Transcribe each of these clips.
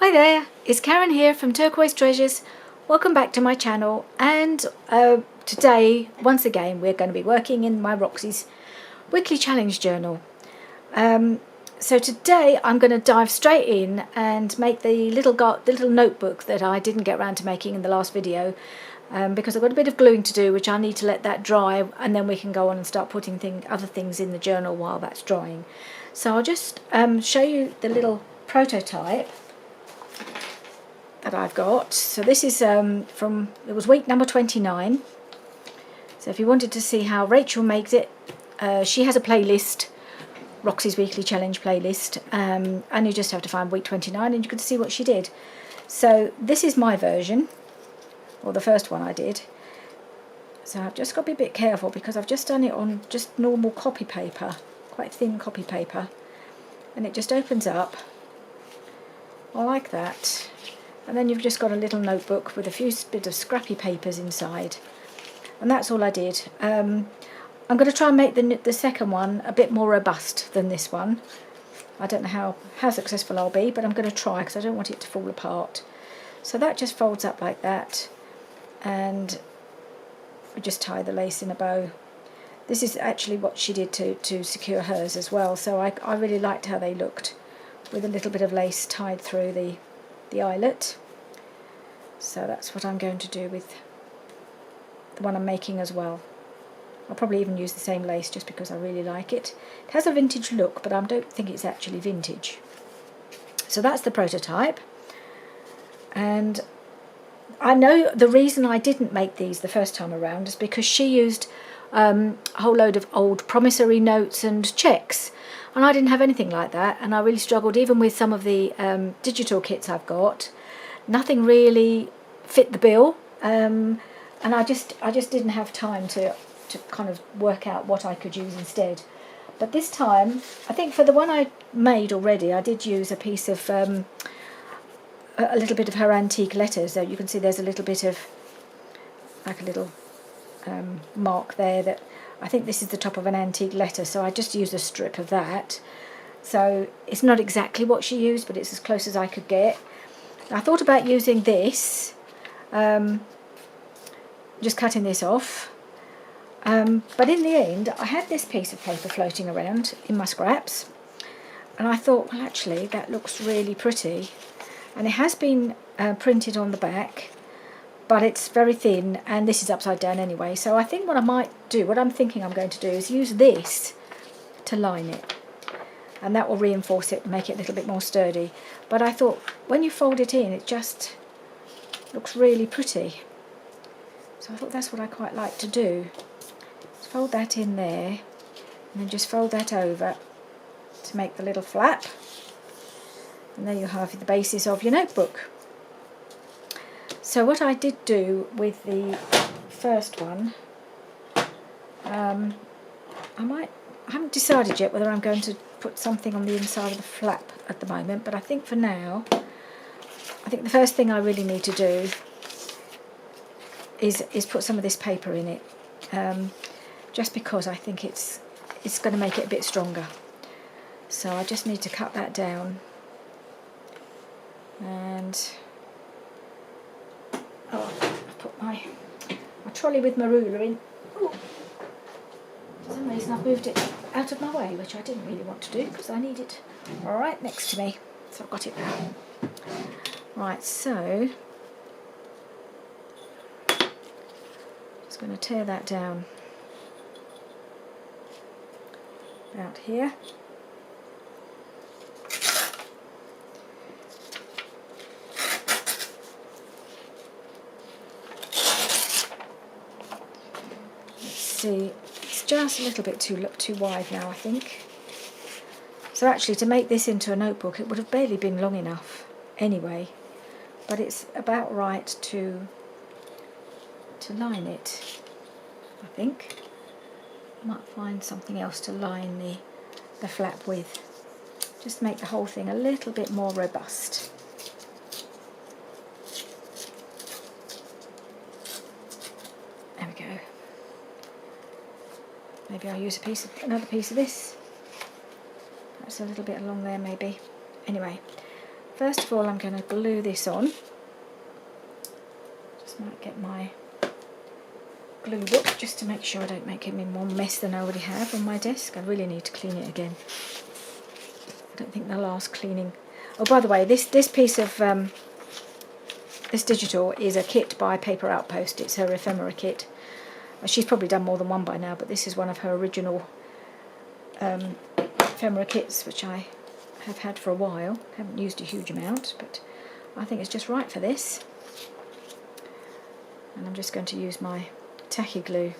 Hi there, it's Karen here from Turquoise Treasures. Welcome back to my channel, and today once again we're going to be working in my Roxy's weekly challenge journal. So today I'm going to dive straight in and make the little notebook that I didn't get around to making in the last video, because I've got a bit of gluing to do, which I need to let that dry, and then we can go on and start putting other things in the journal while that's drying. So I'll just show you the little prototype that I've got. So this is it was week number 29. So if you wanted to see how Rachel makes it, she has a playlist, Roxy's Weekly Challenge playlist, and you just have to find week 29 and you can see what she did. So this is my version, or the first one I did. So I've just got to be a bit careful because I've just done it on just normal copy paper, quite thin copy paper, and it just opens up. I like that. And then you've just got a little notebook with a few bits of scrappy papers inside, and that's all I did. I'm going to try and make the second one a bit more robust than this one. I don't know how successful I'll be, but I'm going to try because I don't want it to fall apart. So that just folds up like that, and we just tie the lace in a bow. This is actually what she did to secure hers as well, so I really liked how they looked, with a little bit of lace tied through the eyelet. So that's what I'm going to do with the one I'm making as well. I'll probably even use the same lace just because I really like it. It has a vintage look, but I don't think it's actually vintage. So that's the prototype. And I know the reason I didn't make these the first time around is because she used a whole load of old promissory notes and cheques, and I didn't have anything like that, and I really struggled even with some of the digital kits I've got. Nothing really fit the bill, and I just didn't have time to kind of work out what I could use instead. But this time, I think for the one I made already, I did use a piece of a little bit of her antique letters. So you can see there's a little bit of like a little mark there, that I think this is the top of an antique letter, so I just used a strip of that. So it's not exactly what she used, but it's as close as I could get. I thought about using this, just cutting this off, but in the end I had this piece of paper floating around in my scraps, and I thought, well, actually that looks really pretty, and it has been printed on the back, but it's very thin, and this is upside down anyway. So I think what I might do, what I'm thinking I'm going to do, is use this to line it, and that will reinforce it and make it a little bit more sturdy. But I thought when you fold it in, it just looks really pretty. So I thought that's what I quite like to do. Just fold that in there, and then just fold that over to make the little flap. And there you have the basis of your notebook. So what I did do with the first one, I haven't decided yet whether I'm going to put something on the inside of the flap at the moment, but I think for now, I think the first thing I really need to do is put some of this paper in it, just because I think it's going to make it a bit stronger. So I just need to cut that down, and I've put my trolley with my ruler in. Ooh. For some reason I've moved it out of my way, which I didn't really want to do because I need it right next to me. So I've got it now. Right, so just going to tear that down about here. See, it's just a little bit too wide now, I think. So actually, to make this into a notebook, it would have barely been long enough anyway, but it's about right to line it, I think. I might find something else to line the flap with, just to make the whole thing a little bit more robust. There we go. Maybe I'll use another piece of this. Perhaps a little bit along there, maybe. Anyway, First of all, I'm going to glue this on. Just might get my glue book just to make sure I don't make any more mess than I already have on my desk. I really need to clean it again. I don't think the last cleaning... Oh, by the way, this piece of this digital is a kit by Paper Outpost. It's her ephemera kit. She's probably done more than one by now, but this is one of her original ephemera kits, which I have had for a while. Haven't used a huge amount, but I think it's just right for this. And I'm just going to use my tacky glue.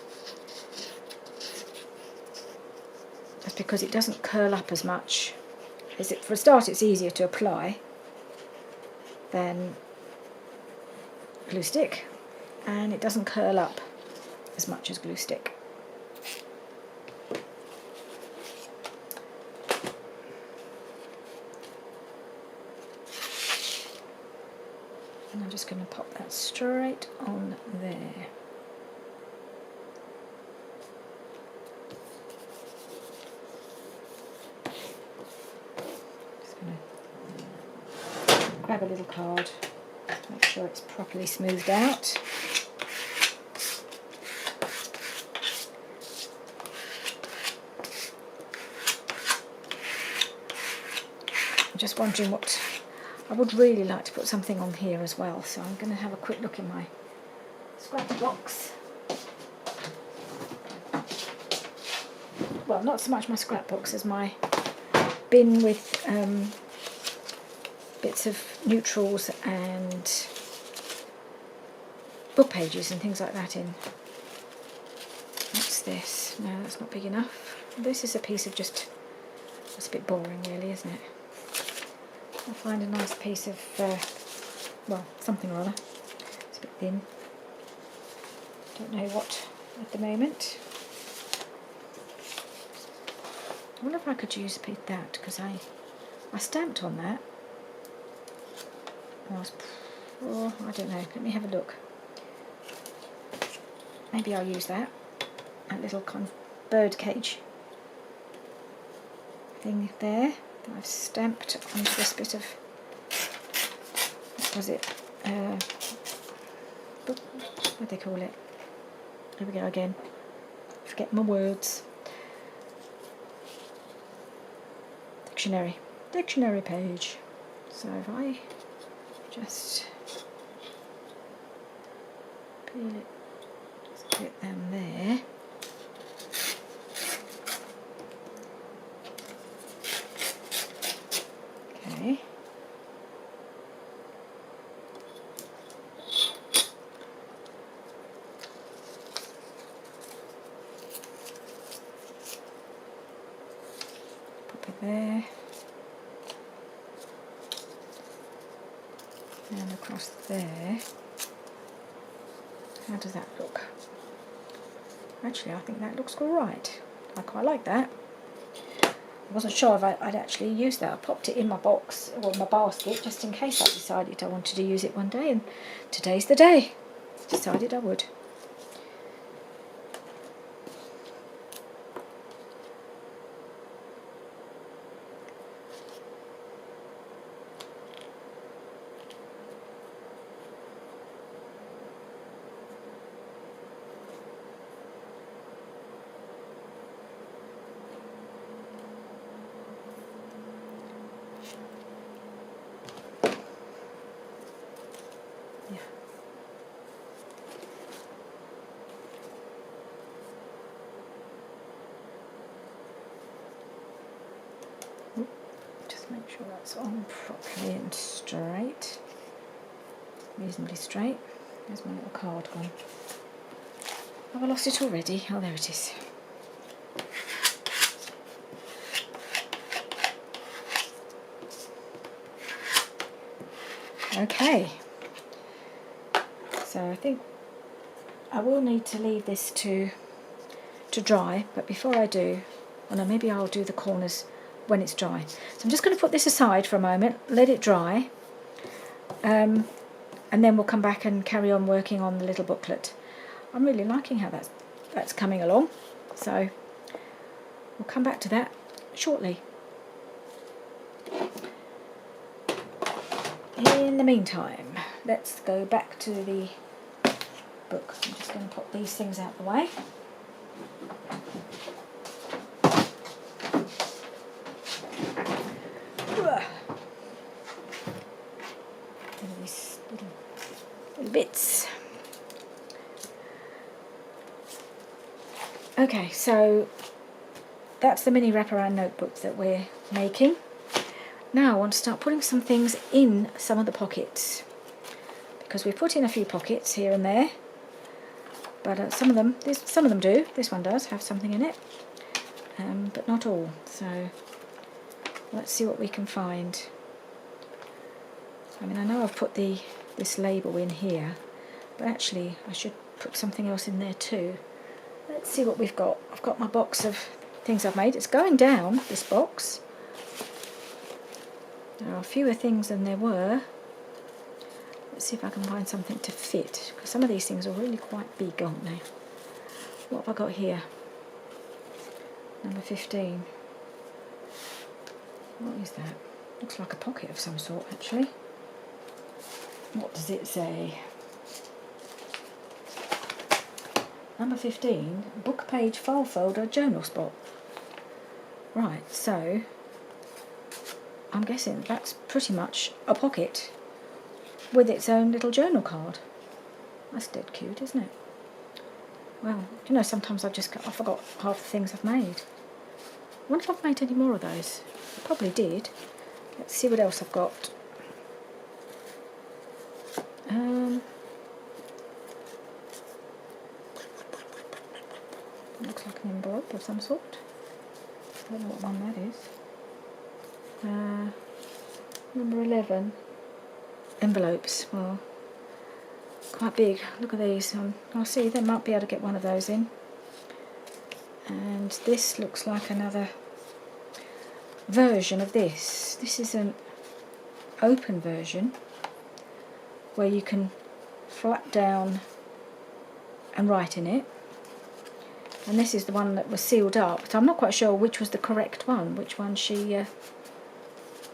That's because it doesn't curl up as much. For a start, it's easier to apply than glue stick, and it doesn't curl up as much as glue stick. And I'm just going to pop that straight on there. Grab a little card to make sure it's properly smoothed out. I'm just wondering what... I would really like to put something on here as well, so I'm going to have a quick look in my scrap box. Well, not so much my scrap box as my bin with bits of neutrals and book pages and things like that in. What's this? No, that's not big enough. This is a piece of just... That's a bit boring really, isn't it? I'll find a nice piece of, well, something or other. It's a bit thin. Don't know what at the moment. I wonder if I could use a piece of that, because I stamped on that. Oh, I don't know. Let me have a look. Maybe I'll use that. That little kind of bird cage thing there that I've stamped onto this bit of... What was it? What do they call it? There we go again. Forget my words. Dictionary page. So if I just peel it, just put it down there. Okay. Pop it there. And across there. How does that look? Actually, I think that looks all right. I quite like that. I wasn't sure if I'd actually use that. I popped it in my box, or my basket, just in case I decided I wanted to use it one day, and today's the day. Decided I would. Just make sure that's on properly and straight, reasonably straight. There's my little card gone. Have I lost it already? Oh, there it is. Okay, so I think I will need to leave this to dry, but before I do, well no, maybe I'll do the corners when it's dry. So I'm just going to put this aside for a moment, let it dry, and then we'll come back and carry on working on the little booklet. I'm really liking how that's coming along, so we'll come back to that shortly. In the meantime, let's go back to the book. I'm just going to put these things out the way. These little bits. Okay, so that's the mini wraparound notebook that we're making. Now I want to start putting some things in some of the pockets, because we've put in a few pockets here and there, but some of them do. This one does have something in it, but not all. So let's see what we can find. I mean, I know I've put this label in here, but actually I should put something else in there too. Let's see what we've got. I've got my box of things I've made. It's going down, this box. There are fewer things than there were. Let's see if I can find something to fit, because some of these things are really quite big, aren't they? What have I got here? Number 15. What is that? Looks like a pocket of some sort, actually. What does it say? Number 15, book page, file folder, journal spot. Right, so I'm guessing that's pretty much a pocket with its own little journal card. That's dead cute, isn't it? Well, you know, sometimes I forgot half the things I've made. I wonder if I've made any more of those. I probably did. Let's see what else I've got. Looks like an envelope of some sort. I don't know what one that is. Number 11. Envelopes. Well, quite big. Look at these. I'll see, they might be able to get one of those in. And this looks like another version of this. This is an open version where you can flap down and write in it. And this is the one that was sealed up. So I'm not quite sure which was the correct one, which one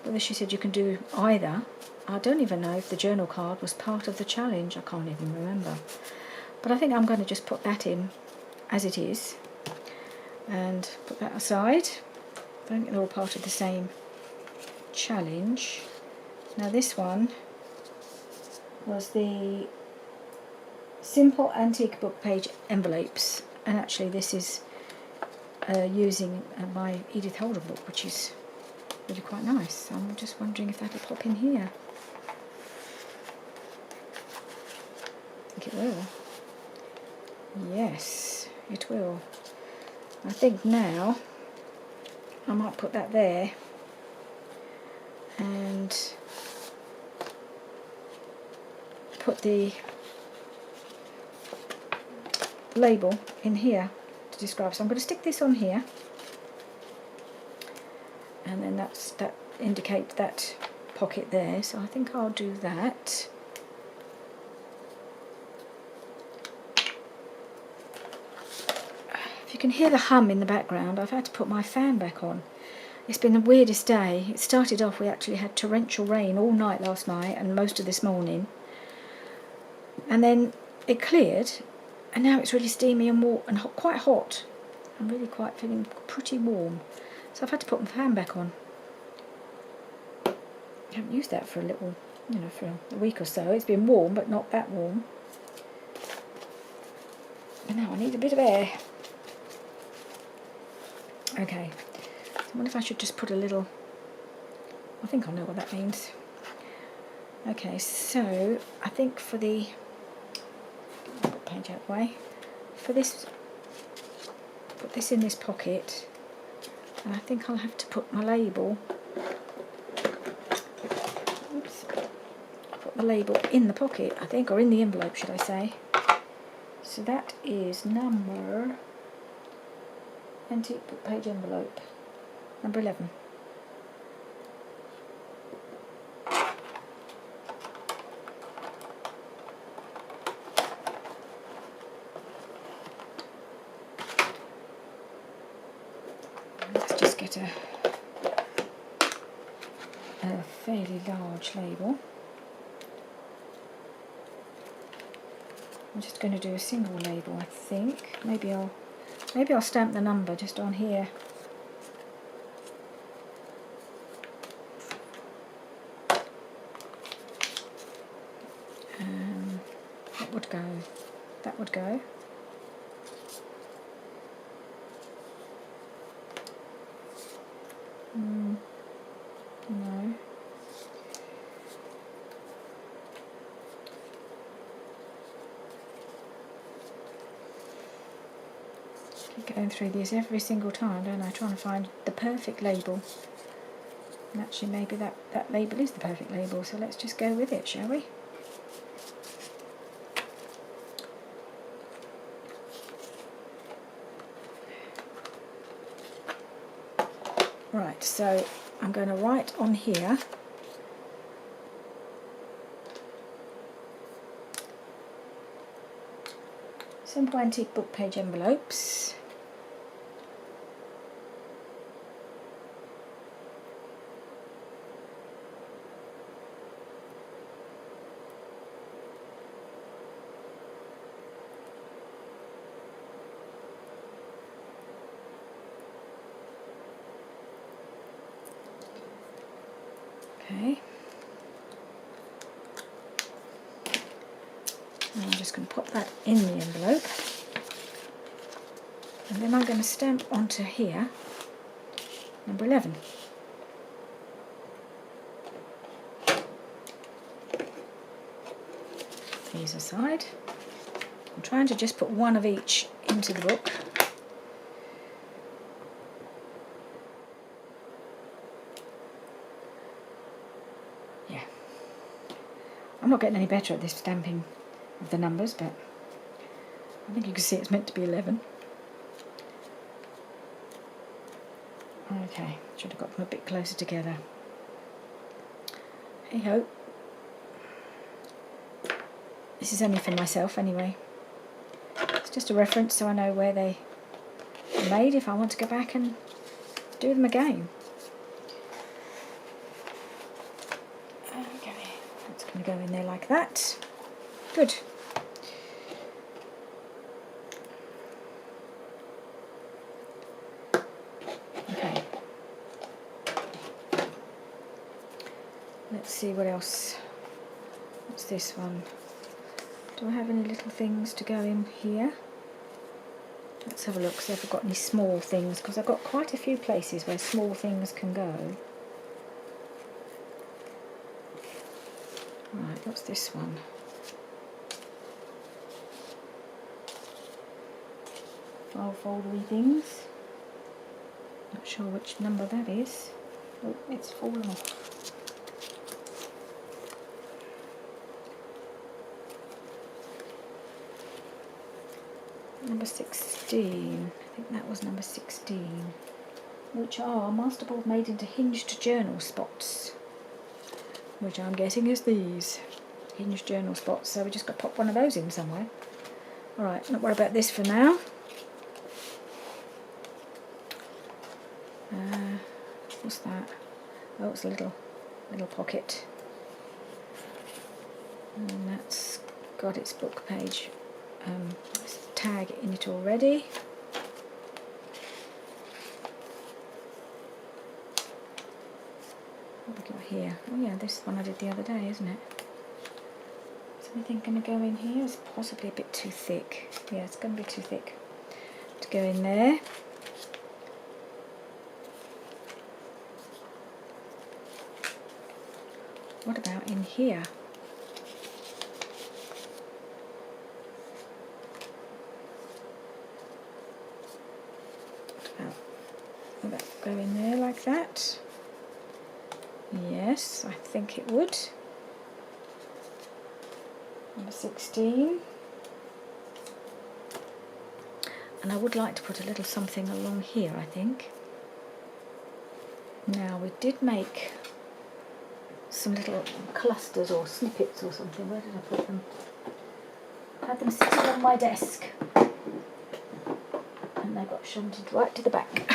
whether she said you can do either. I don't even know if the journal card was part of the challenge. I can't even remember. But I think I'm going to just put that in as it is and put that aside. I think they're all part of the same challenge. Now this one was the simple antique book page envelopes, and actually this is using my Edith Holder book, which is really quite nice. I'm just wondering if that'll pop in here. I think it will. Yes, it will. I think now I might put that there and put the label in here to describe. So I'm going to stick this on here, and then that indicates that pocket there. So I think I'll do that. If you can hear the hum in the background, I've had to put my fan back on. It's been the weirdest day. It started off, we actually had torrential rain all night last night and most of this morning, and then it cleared, and now it's really steamy and warm and quite hot. I'm really quite feeling pretty warm, so I've had to put my fan back on. I haven't used that for a little, for a week or so. It's been warm, but not that warm. And now I need a bit of air. Okay, so I wonder if I should just put a little, I think I know what that means. Okay, so I think for the, I'll put the page out of the way, for this, put this in this pocket, and I think I'll have to put my label, oops, I'll put the label in the pocket, I think, or in the envelope, should I say. So that is number, antique book page envelope, number 11. Let's just get a fairly large label. I'm just going to do a single label, I think. Maybe I'll stamp the number just on here. That would go. That would go. No. Keep going through these every single time, don't I? Trying to find the perfect label. And actually maybe that label is the perfect label, so let's just go with it, shall we? Right, so I'm going to write on here Simple Antique Book Page Envelopes. Okay. And I'm just going to pop that in the envelope. And then I'm going to stamp onto here number 11. These aside. I'm trying to just put one of each into the book. Yeah. I'm not getting any better at this stamping of the numbers, but I think you can see it's meant to be 11. Okay, should have got them a bit closer together. Hey ho. This is only for myself anyway. It's just a reference so I know where they are made if I want to go back and do them again. Okay, that's going to go in there like that. Good. Okay. Let's see what else. What's this one? Do I have any little things to go in here? Let's have a look, see if I've got any small things, because I've got quite a few places where small things can go. Right, what's this one? File foldery things. Not sure which number that is. Oh, it's fallen off. Number 16. I think that was number 16. Which are masterboard made into hinged journal spots. Which I'm guessing is these. Hinged journal spots. So we just got to pop one of those in somewhere. Alright, not worry about this for now. What's that? Oh, it's a little pocket. And that's got its book page tag in it already. What have we got here? Oh yeah, this one I did the other day, isn't it? Is anything going to go in here? It's possibly a bit too thick. Yeah, it's going to be too thick to go in there. What about in here? Would that go in there like that? Yes, I think it would. Number 16. And I would like to put a little something along here, I think. Now, we did make some little clusters or snippets or something. Where did I put them? I had them sitting on my desk. And they got shunted right to the back.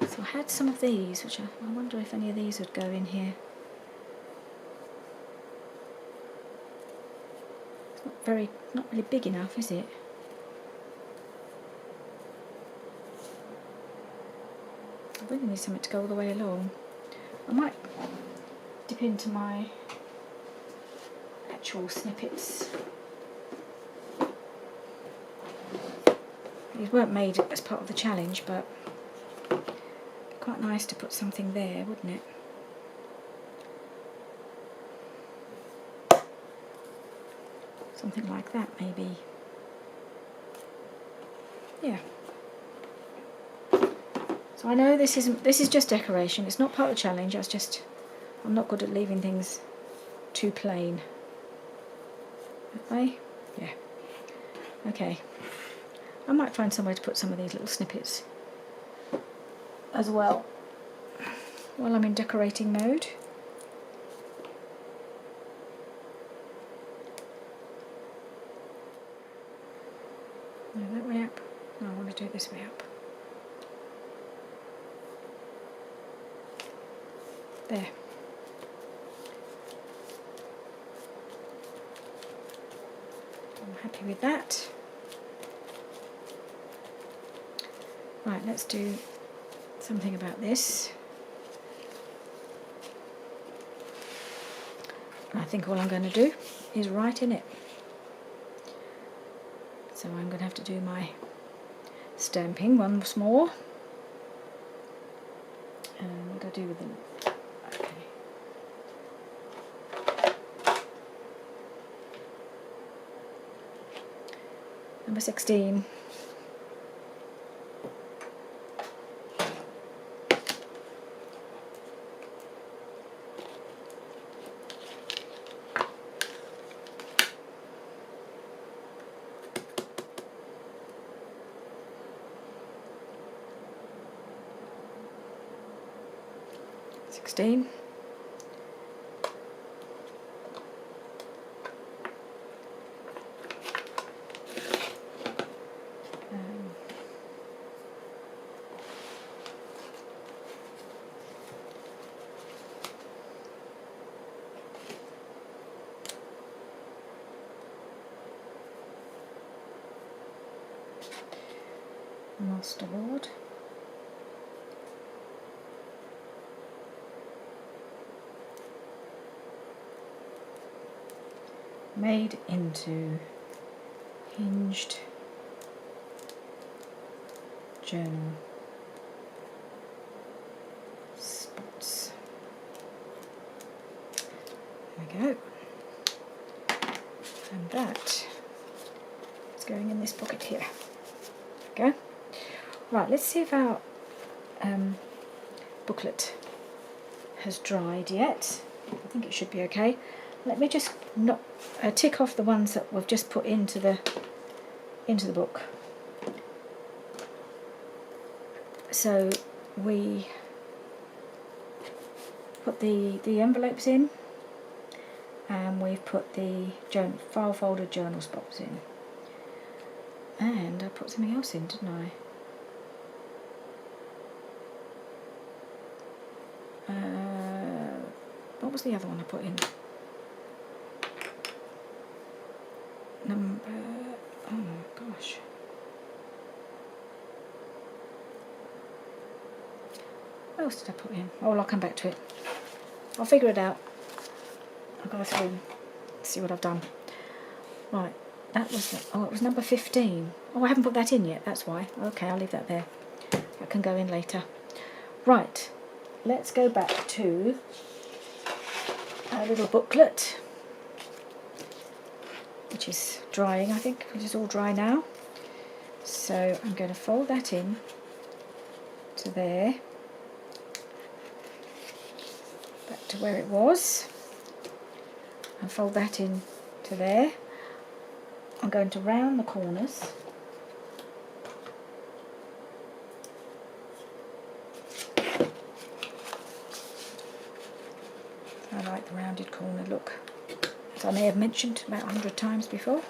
So I had some of these, which I wonder if any of these would go in here. It's not not really big enough, is it? I really need something to go all the way along. I might dip into my actual snippets. These weren't made as part of the challenge, but it'd be quite nice to put something there, wouldn't it? Something like that, maybe. Yeah. So I know this is just decoration. It's not part of the challenge. I'm not good at leaving things too plain. Am I? Yeah. Okay. I might find somewhere to put some of these little snippets as well while I'm in decorating mode. No, that way up. No, I want to do it this way up. There. I'm happy with that. Right, let's do something about this. I think all I'm going to do is write in it. So I'm going to have to do my stamping once more. And what do I do with them? Okay. Number 16. Masterboard. Made into hinged journal spots. There we go. And that is going in this pocket here. There we go. Right, let's see if our booklet has dried yet. I think it should be okay. Let me just tick off the ones that we've just put into the book. So we put the envelopes in, and we've put the file folder journal spots in, and I put something else in, didn't I? What was the other one I put in? Oh my gosh. What else did I put in? Oh, well, I'll come back to it. I'll figure it out. I'll go through and see what I've done. Right, that was it was number 15. Oh, I haven't put that in yet, that's why. Okay, I'll leave that there. That can go in later. Right, let's go back to our little booklet, which is drying, I think. It is all dry now. So I'm going to fold that in to there, back to where it was, and fold that in to there. I'm going to round the corners. I like the rounded corner look, as I may have mentioned about 100 times before.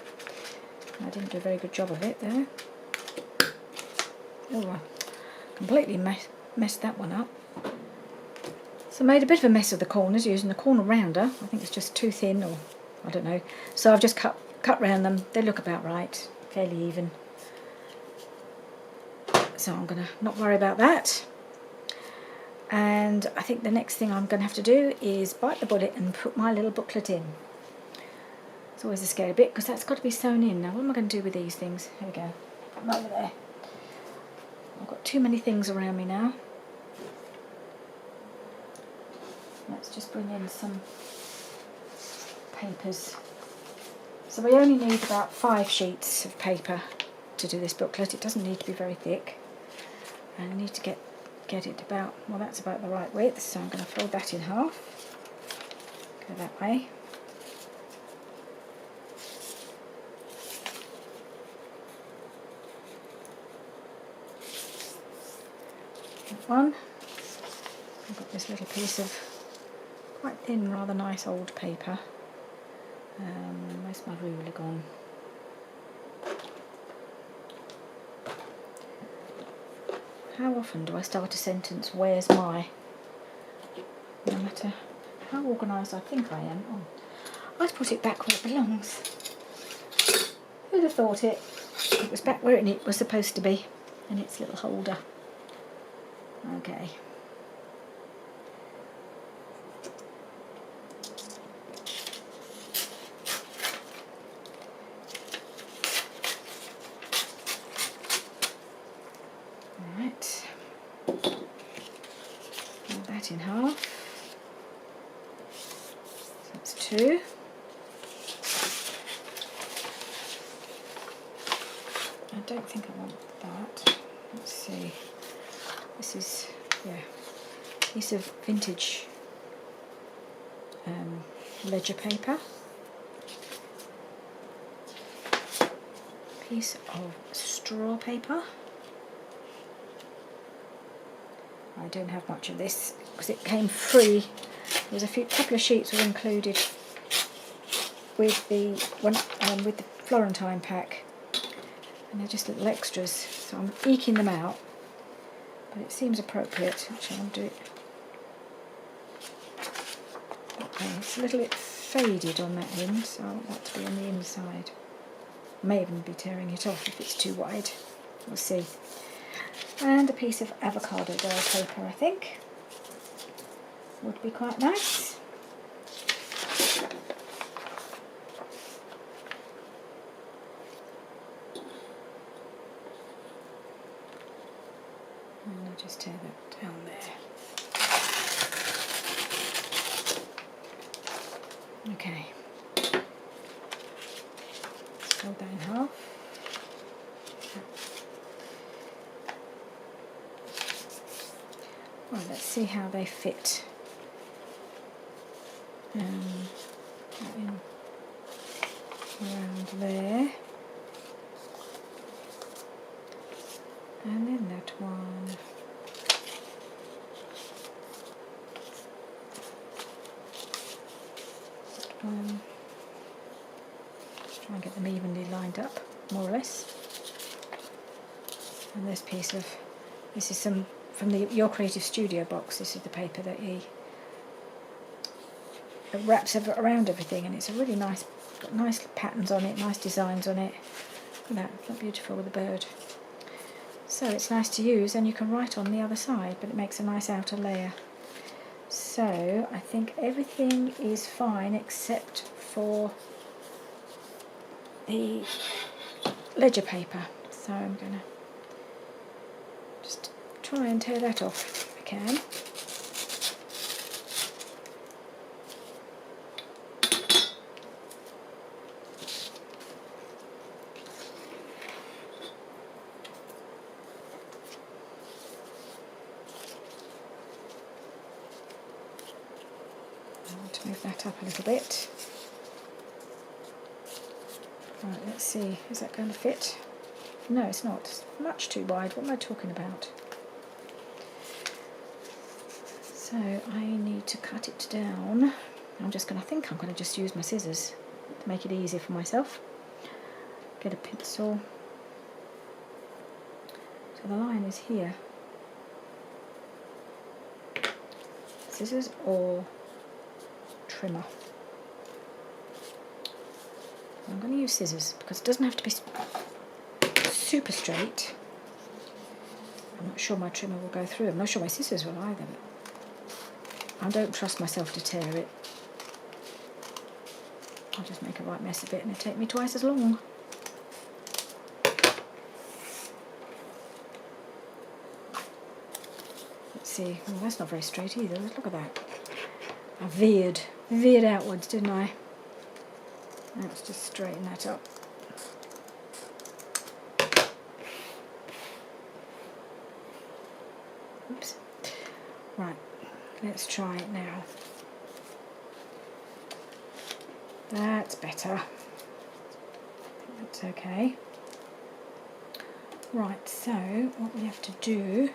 I didn't do a very good job of it there. Oh, I completely messed that one up. So I made a bit of a mess of the corners using the corner rounder. I think it's just too thin, or I don't know. So I've just cut cut round them, they look about right, fairly even. So I'm going to not worry about that. And I think the next thing I'm going to have to do is bite the bullet and put my little booklet in. It's always a scary bit because that's got to be sewn in. Now what am I going to do with these things? Here we go. Put them over there. I've got too many things around me now. Let's just bring in some papers. So we only need about 5 sheets of paper to do this booklet. It doesn't need to be very thick. And I need to get it about, well, that's about the right width, so I'm going to fold that in half. Go that way. That one. I've got this little piece of quite thin, rather nice old paper. Where's my ruler gone? How often do I start a sentence, where's my? No matter how organised I think I am. Oh, I'd put it back where it belongs. Who'd have thought it? It was back where it was supposed to be, in its little holder. Okay. Right. Fold that in half. So that's 2. I don't think I want that. Let's see. This is, yeah, piece of vintage ledger paper. Piece of straw paper. I don't have much of this because it came free. There was a couple of sheets were included with the Florentine pack, and they're just little extras. So I'm eking them out, but it seems appropriate. Actually, I'll do it. Okay, it's a little bit faded on that end, so I want that to be on the inside. May even be tearing it off if it's too wide. We'll see. And a piece of avocado dye paper, I think, would be quite nice. And I'll just tear that down there. Okay. Let's fold that in half. Right, let's see how they fit. That in around there. And then that one. That one. Just try and get them evenly lined up, more or less. And this piece of, this is some from the Your Creative Studio box. This is the paper that he wraps around everything, and it's a really nice, got nice patterns on it, nice designs on it. Look at that, isn't that beautiful with the bird? So it's nice to use, and you can write on the other side, but it makes a nice outer layer. So I think everything is fine except for the ledger paper. So I'm going to just try and tear that off if I can. I want to move that up a little bit. Right, let's see, is that going to fit? No, it's not. It's much too wide. What am I talking about? So I need to cut it down. I'm going to just use my scissors to make it easier for myself. Get a pencil. So the line is here. Scissors or trimmer. I'm going to use scissors because it doesn't have to be super straight. I'm not sure my trimmer will go through. I'm not sure my scissors will either, but I don't trust myself to tear it. I'll just make a right mess of it and it'll take me twice as long. Let's see. Oh, that's not very straight either. Look at that. I veered outwards, didn't I? Let's just straighten that up. Oops. Right, let's try it now. That's better. That's okay. Right, so what we have to do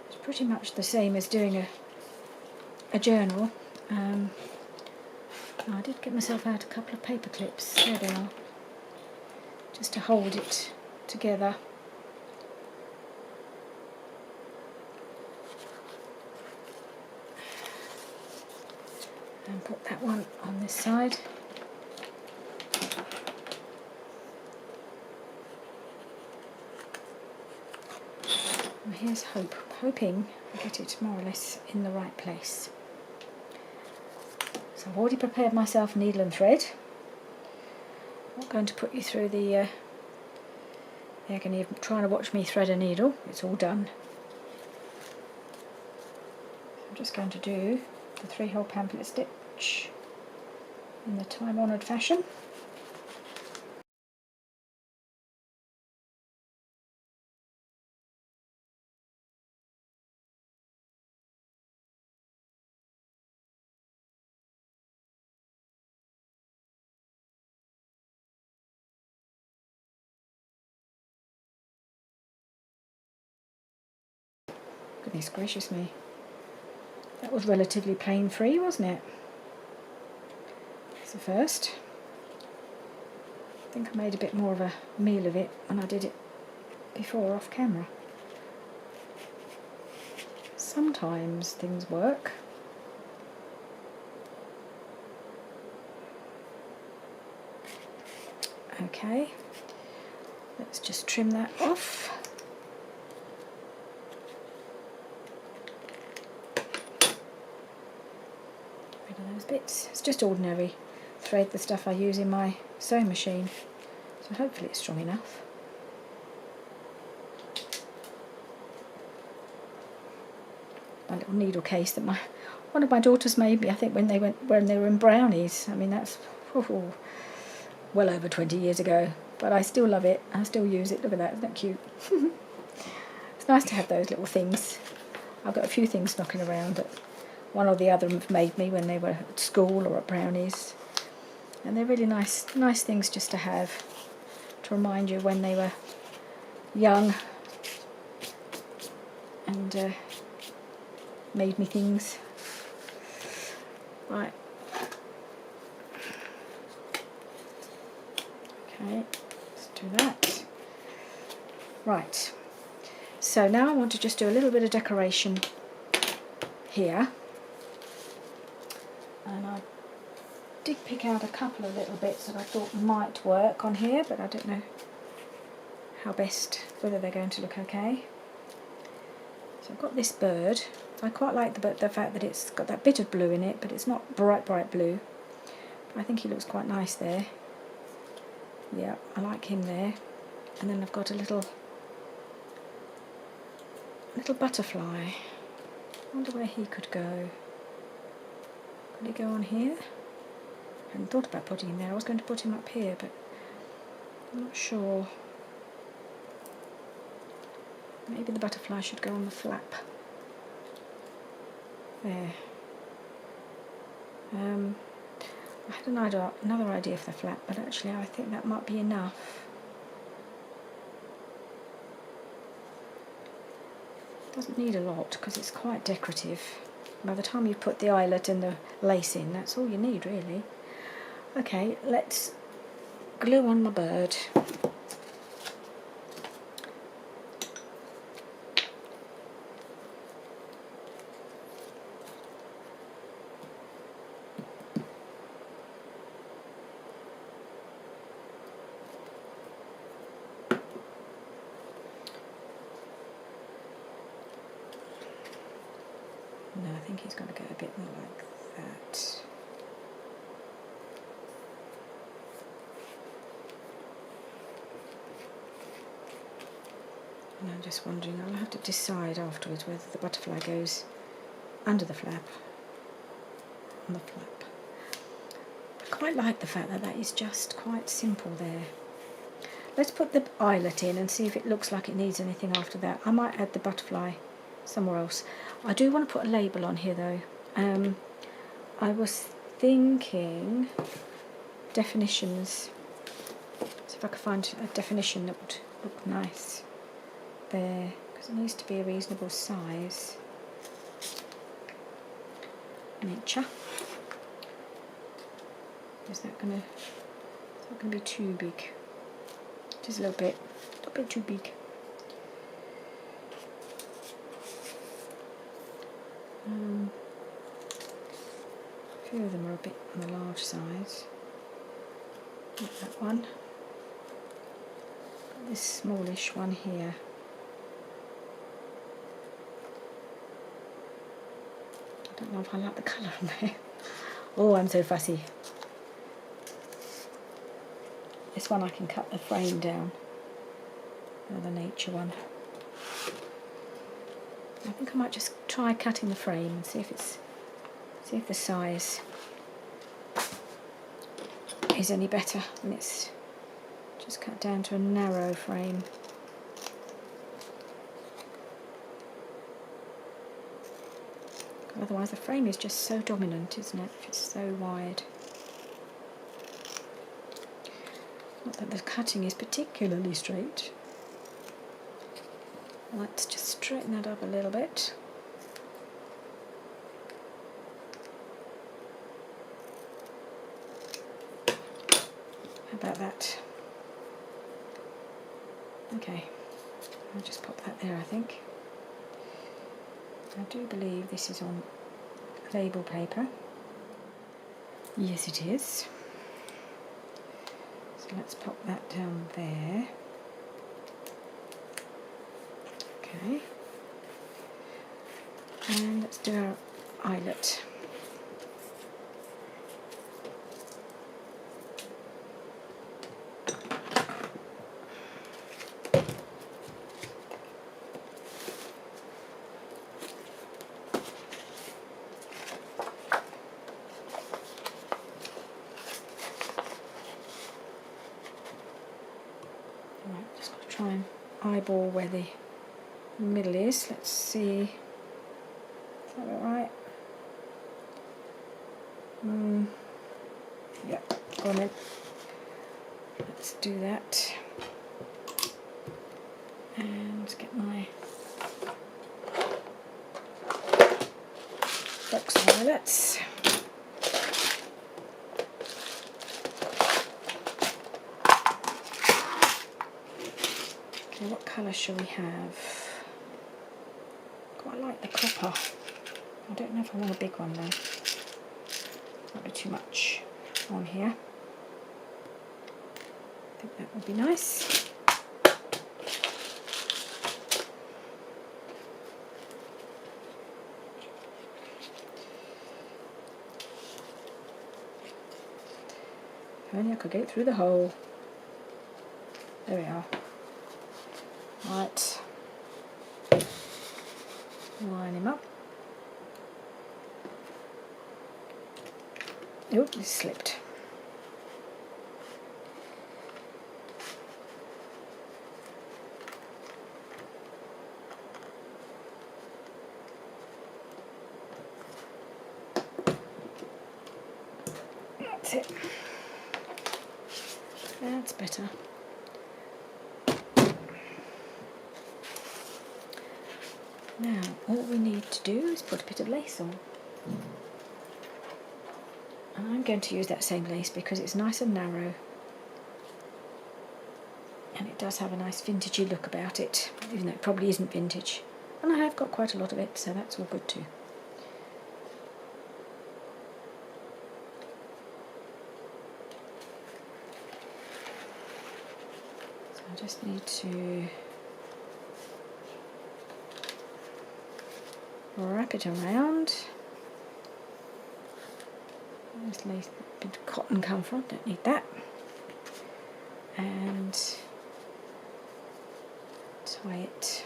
is pretty much the same as doing a journal. I did get myself out a couple of paper clips. There they are. Just to hold it together. And put that one on this side. And here's hoping I get it more or less in the right place. So I've already prepared myself needle and thread. I'm not going to put you through the agony of trying to watch me thread a needle. It's all done. I'm just going to do the 3-hole pamphlet stitch in the time-honoured fashion. Goodness gracious me. That was relatively plain free, wasn't it? That's the first. I think I made a bit more of a meal of it when I did it before off camera. Sometimes things work. Okay, let's just trim that off. Rid of those bits. It's just ordinary thread, the stuff I use in my sewing machine, so hopefully it's strong enough. My little needle case that one of my daughters made me, I think when they were in Brownies. I mean, that's well over 20 years ago, but I still love it. I still use it. Look at that, isn't that cute? It's nice to have those little things. I've got a few things knocking around that one or the other have made me when they were at school or at Brownies, and they're really nice things just to have to remind you when they were young and made me things. Right. Okay, let's do that. Right. So now I want to just do a little bit of decoration here. And I did pick out a couple of little bits that I thought might work on here, but I don't know how best, whether they're going to look okay. So I've got this bird. I quite like the fact that it's got that bit of blue in it, but it's not bright blue. But I think he looks quite nice there. Yeah, I like him there. And then I've got a little butterfly. I wonder where he could go. Could he go on here? I hadn't thought about putting him there. I was going to put him up here, but I'm not sure. Maybe the butterfly should go on the flap. There. I had another idea for the flap, but actually I think that might be enough. Doesn't need a lot because it's quite decorative. By the time you put the eyelet and the lace in, that's all you need really. Okay, let's glue on my bird. think he's going to go a bit more like that. And I'm just wondering, I'll have to decide afterwards whether the butterfly goes under the flap, on the flap. I quite like the fact that that is just quite simple there. Let's put the eyelet in and see if it looks like it needs anything after that. I might add the butterfly somewhere else. I do want to put a label on here though. I was thinking definitions. See if I could find a definition that would look nice there, because it needs to be a reasonable size. Nature. Is that gonna be too big? Just a little bit too big. A few of them are a bit on the large size. Like that one. Got this smallish one here. I don't know if I like the colour on there. Oh, I'm so fussy. This one I can cut the frame down. The nature one. I think I might just try cutting the frame and see if the size is any better when it's just cut down to a narrow frame. Otherwise the frame is just so dominant, isn't it, if it's so wide. Not that the cutting is particularly straight. Let's just straighten that up a little bit. How about that? Okay, I'll just pop that there, I think. I do believe this is on label paper. Yes, it is. So let's pop that down there. Okay. And let's do our eyelet. Right, just got to try and eyeball where the middle is. Let's see. Is that about right? Yep, go on then. Let's do that. And get my box of eyelets. Okay, what colour shall we have? Quite like the copper. I don't know if I want a big one though. Might be too much on here. I think that would be nice. If only I could get through the hole. There we are. Right. Line him up. Oh, this slipped. That's it. That's better. Now, all we need to do is put a bit of lace on. And I'm going to use that same lace because it's nice and narrow. And it does have a nice vintagey look about it, even though it probably isn't vintage. And I have got quite a lot of it, so that's all good too. So I just need to wrap it around. This lace bit of cotton come from, don't need that. And tie it.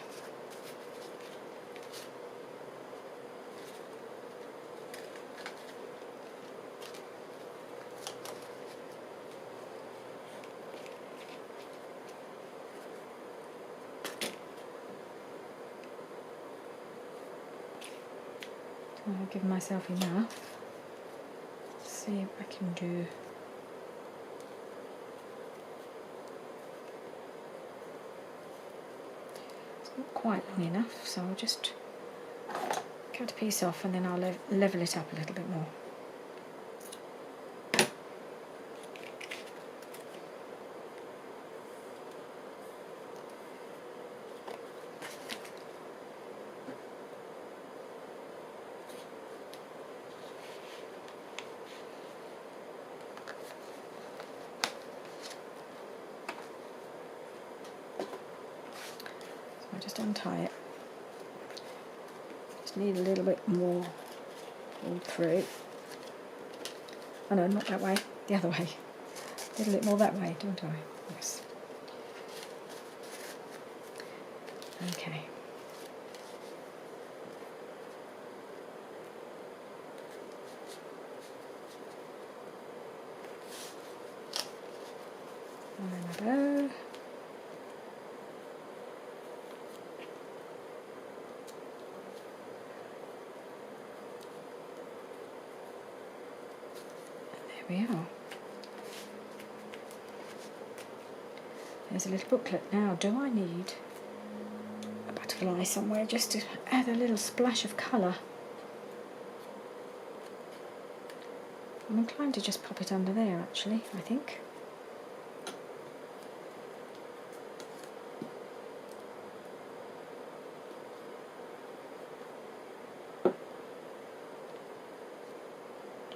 I'll give myself enough. See if I can do. It's not quite long enough, so I'll just cut a piece off and then I'll level it up a little bit more. Just untie it. Just need a little bit more pulled through. Oh no, not that way, the other way. A little bit more that way, don't I? Yes. Okay. And then I go. We are. There's a little booklet now. Do I need a butterfly somewhere just to add a little splash of colour? I'm inclined to just pop it under there actually, I think.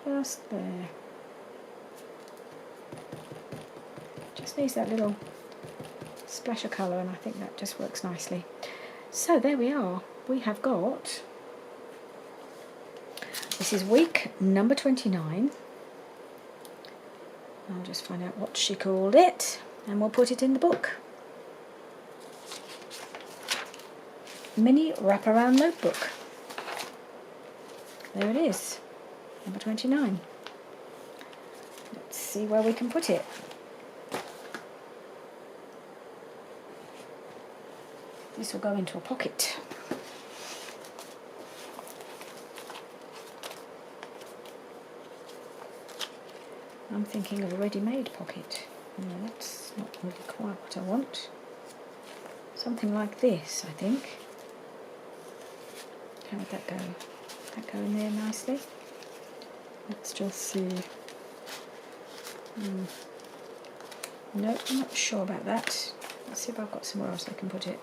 Just there. Just needs that little splash of colour and I think that just works nicely. So there we are. We have got, this is week number 29. I'll just find out what she called it and we'll put it in the book. Mini wraparound notebook. There it is, number 29. Let's see where we can put it. This will go into a pocket. I'm thinking of a ready-made pocket. No, that's not really quite what I want. Something like this, I think. How would that go? Would that go in there nicely? Let's just see. No, I'm not sure about that. Let's see if I've got somewhere else I can put it.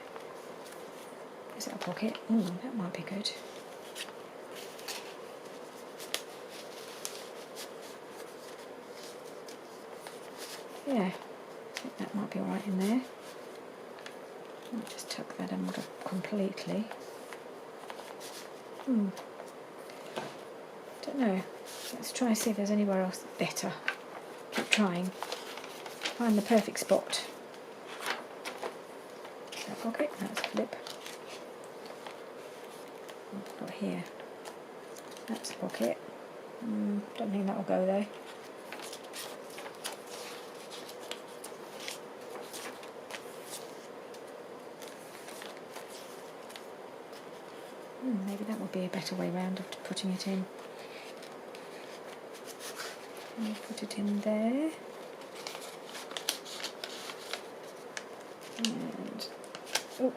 Is that a pocket? That might be good. Yeah, I think that might be alright in there. I'll just tuck that in completely. Don't know. Let's try and see if there's anywhere else better. Keep trying. Find the perfect spot. Is that a pocket? That's a flip. What have I got here? That's a pocket. Don't think that will go there. Maybe that would be a better way round of putting it in. And put it in there. And oh,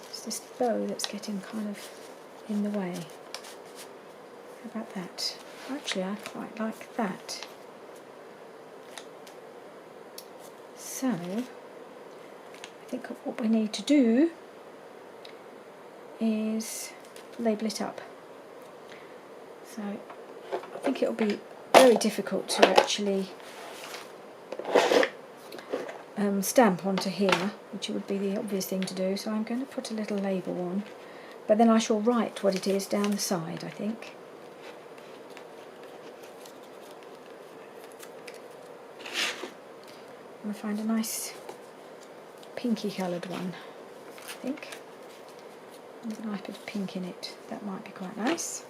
it's this bow that's getting kind of in the way. How about that? Actually, I quite like that. So I think what we need to do is label it up. So I think it'll be very difficult to actually stamp onto here, which would be the obvious thing to do. So I'm going to put a little label on but then I shall write what it is down the side, I think. I'm going to find a nice pinky coloured one, I think. There's a nice bit of pink in it. That might be quite nice.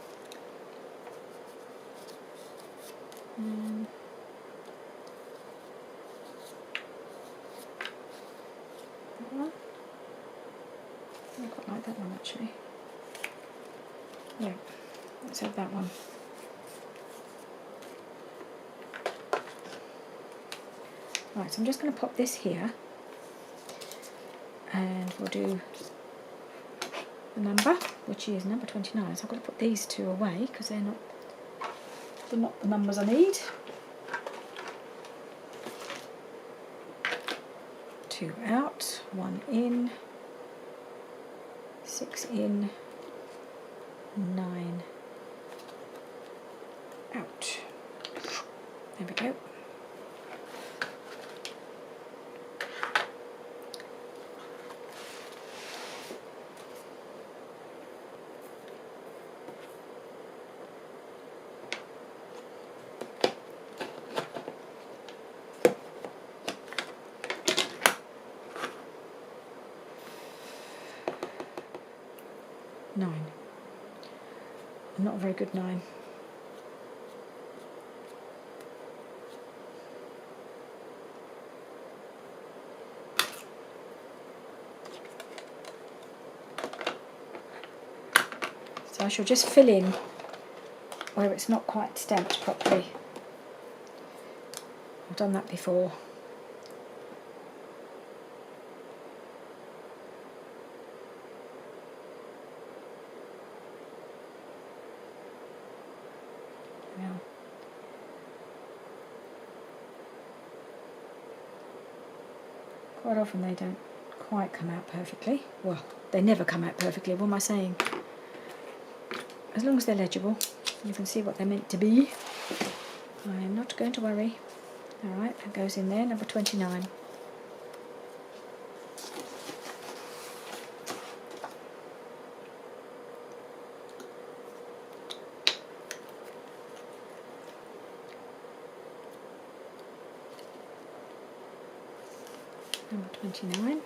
That one. I quite like that one actually. Yeah, let's have that one. Right, so I'm just going to pop this here, and we'll do the number, which is number 29. So I've got to put these two away because they're not the numbers I need. 2 out, 1 in, 6 in, 9 out. There we go. Nine. Not a very good 9. So I shall just fill in where it's not quite stamped properly. I've done that before. Now, quite often they don't quite come out perfectly. Well, they never come out perfectly, what am I saying? As long as they're legible, you can see what they're meant to be. I am not going to worry. Alright, that goes in there, number 29. Number 29.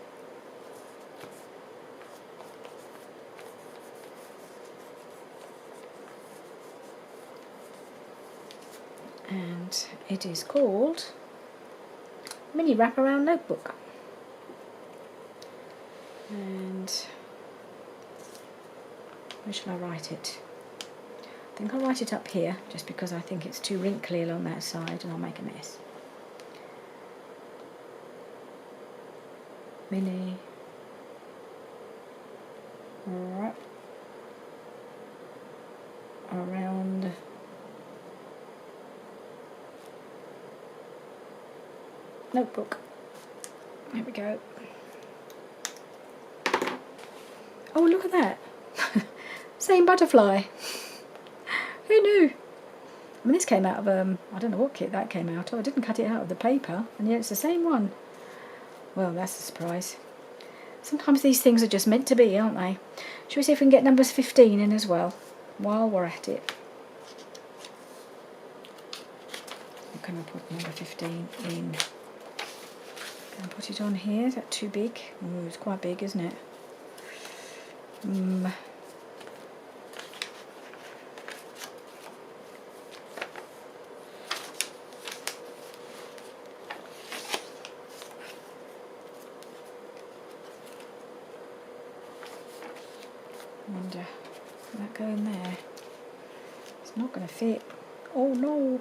And it is called Mini Wraparound Notebook. And where shall I write it? I think I'll write it up here, just because I think it's too wrinkly along that side and I'll make a mess. Mini wrap around notebook. There we go. Oh, look at that. Same butterfly. Who knew? I mean, this came out of, I don't know what kit that came out of. I didn't cut it out of the paper, and yet it's the same one. Well, that's a surprise. Sometimes these things are just meant to be, aren't they? Shall we see if we can get numbers 15 in as well, while we're at it? What can I put number 15 in? Can I put it on here? Is that too big? Oh, it's quite big, isn't it? And that go in there. It's not going to fit. Oh no!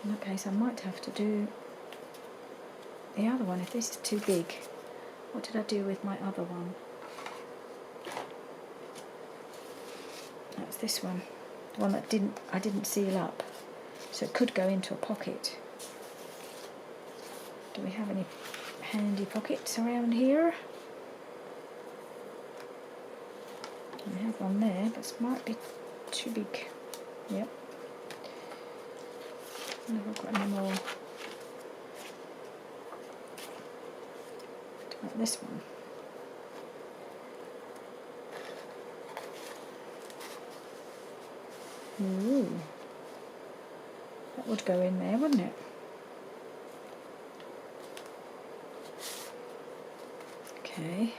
In that case, I might have to do the other one if this is too big. What did I do with my other one? That's this one. The one that I didn't seal up. So it could go into a pocket. Do we have any handy pockets around here? We have one there, but it might be too big. Yep. I never got any more. Like this one. Ooh. That would go in there, wouldn't it? Okay.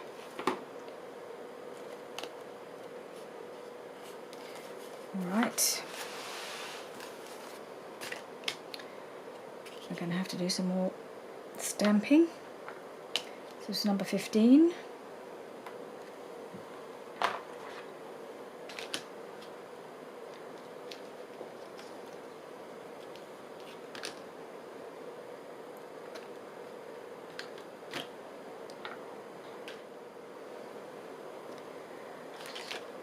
Alright. We're going to have to do some more stamping. This is number 15.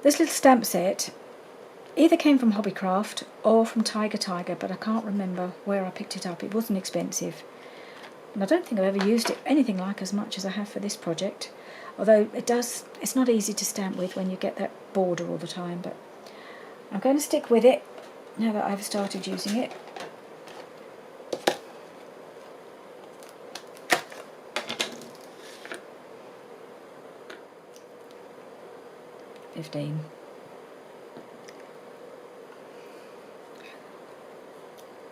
This little stamp set either came from Hobbycraft or from Tiger, but I can't remember where I picked it up. It wasn't expensive. And I don't think I've ever used it anything like as much as I have for this project. Although it's not easy to stamp with when you get that border all the time, but I'm going to stick with it now that I've started using it.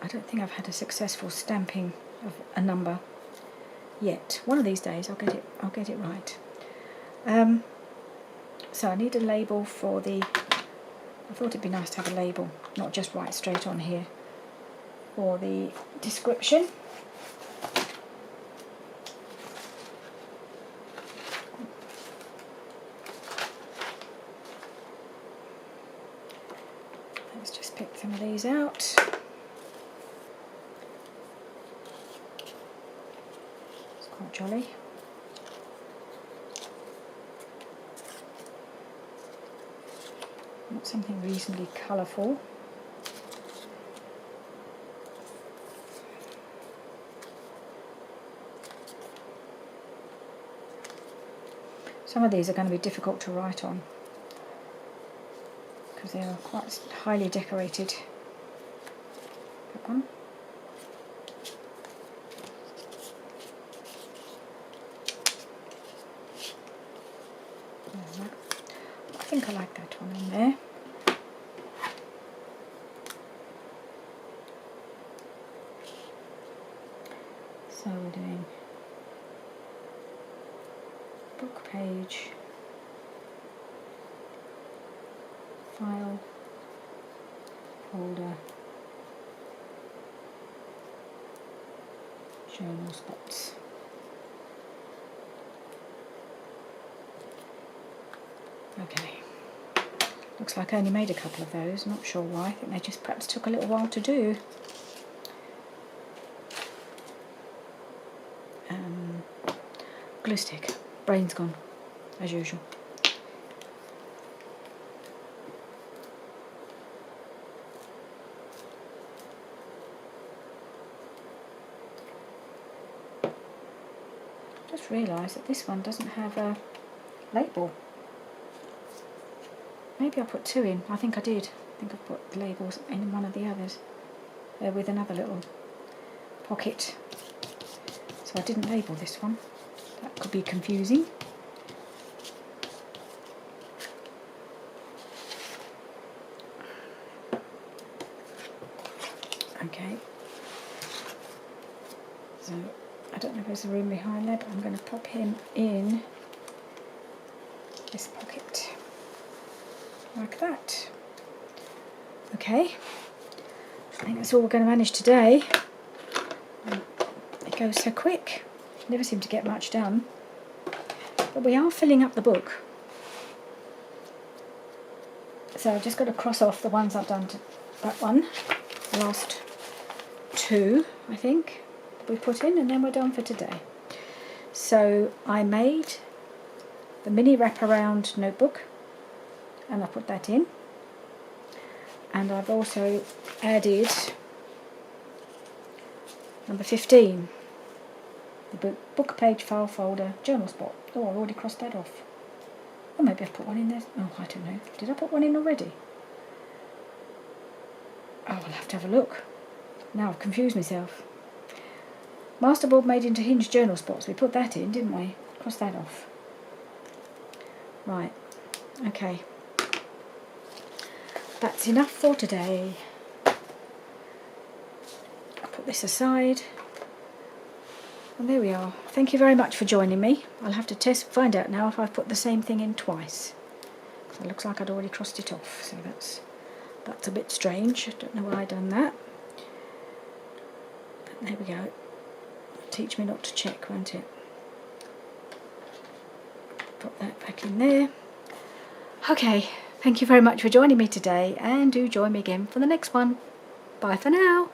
I don't think I've had a successful stamping of a number yet. One of these days I'll get it right. So I need a label for the. I thought it'd be nice to have a label, not just write straight on here, for the description. Let's just pick some of these out. It's quite jolly. Want something reasonably colourful. Some of these are going to be difficult to write on because they are quite highly decorated. That one. I think I like that one in there. So we're doing book page, file, folder, journal spots. Okay, looks like I only made a couple of those, not sure why. I think they just perhaps took a little while to do. Glue stick, brain's gone, as usual. Just realised that this one doesn't have a label. Maybe I put two in. I think I did. I think I put labels in one of the others with another little pocket. So I didn't label this one. That could be confusing. Okay. So I don't know if there's a room behind there, but I'm going to pop him in this pocket. Like that. Okay. I think that's all we're going to manage today. It goes so quick. Never seem to get much done. But we are filling up the book. So I've just got to cross off the ones I've done to that one. The last two, I think, we put in, and then we're done for today. So I made the mini wraparound notebook, and I put that in. And I've also added number 15. The book page, file folder, journal spot. Oh, I already crossed that off. Or maybe I've put one in there. Oh, I don't know. Did I put one in already? Oh, I'll have to have a look. Now I've confused myself. Masterboard made into hinged journal spots. We put that in, didn't we? Cross that off. Right. Okay. that's enough for today. I'll put this aside. And there we are. Thank you very much for joining me. I'll have to find out now if I've put the same thing in twice. So it looks like I'd already crossed it off, so that's a bit strange. I don't know why I've done that. But there we go. Teach me not to check, won't it? Put that back in there. Okay, thank you very much for joining me today, and do join me again for the next one. Bye for now.